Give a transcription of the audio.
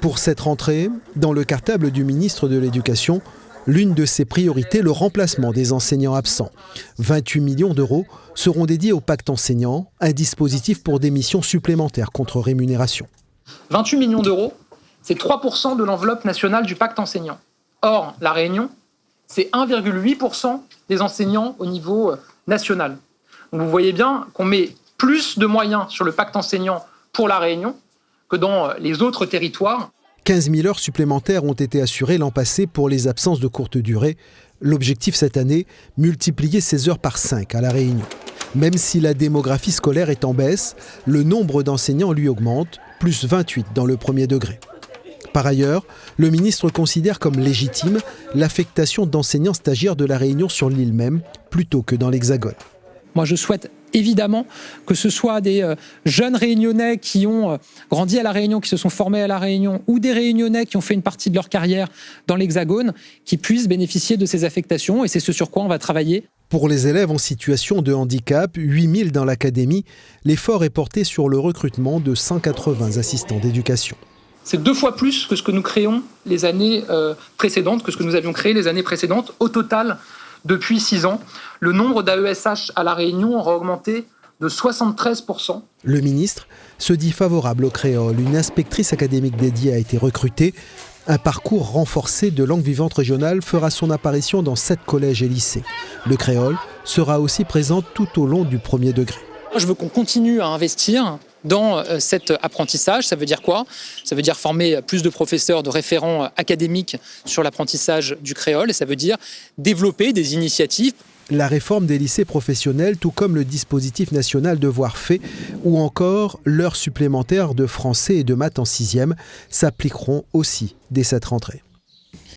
Pour cette rentrée, dans le cartable du ministre de l'Éducation, l'une de ses priorités, le remplacement des enseignants absents. 28 millions d'euros seront dédiés au pacte enseignant, un dispositif pour des missions supplémentaires contre rémunération. 28 millions d'euros, c'est 3% de l'enveloppe nationale du pacte enseignant. Or, La Réunion, c'est 1,8% des enseignants au niveau national. Donc vous voyez bien qu'on met plus de moyens sur le pacte enseignant pour La Réunion que dans les autres territoires. 15 000 heures supplémentaires ont été assurées l'an passé pour les absences de courte durée. L'objectif cette année, multiplier ces heures par 5 à La Réunion. Même si la démographie scolaire est en baisse, le nombre d'enseignants lui augmente, plus 28 dans le premier degré. Par ailleurs, le ministre considère comme légitime l'affectation d'enseignants stagiaires de La Réunion sur l'île même, plutôt que dans l'Hexagone. Moi, je souhaite évidemment que ce soit des jeunes Réunionnais qui ont grandi à La Réunion, qui se sont formés à La Réunion, ou des Réunionnais qui ont fait une partie de leur carrière dans l'Hexagone, qui puissent bénéficier de ces affectations. Et c'est ce sur quoi on va travailler. Pour les élèves en situation de handicap, 8000 dans l'académie, l'effort est porté sur le recrutement de 180 assistants d'éducation. C'est 2 fois plus que ce que nous créons les années précédentes, que ce que nous avions créé les années précédentes. Au total, depuis 6 ans, le nombre d'AESH à La Réunion aura augmenté de 73%. Le ministre se dit favorable au créole. Une inspectrice académique dédiée a été recrutée. Un parcours renforcé de langue vivante régionale fera son apparition dans 7 collèges et lycées. Le créole sera aussi présent tout au long du premier degré. Je veux qu'on continue à investir dans cet apprentissage. Ça veut dire quoi? Ça veut dire former plus de professeurs, de référents académiques sur l'apprentissage du créole. Et ça veut dire développer des initiatives. La réforme des lycées professionnels, tout comme le dispositif national Devoirs faits ou encore l'heure supplémentaire de français et de maths en 6e, s'appliqueront aussi dès cette rentrée.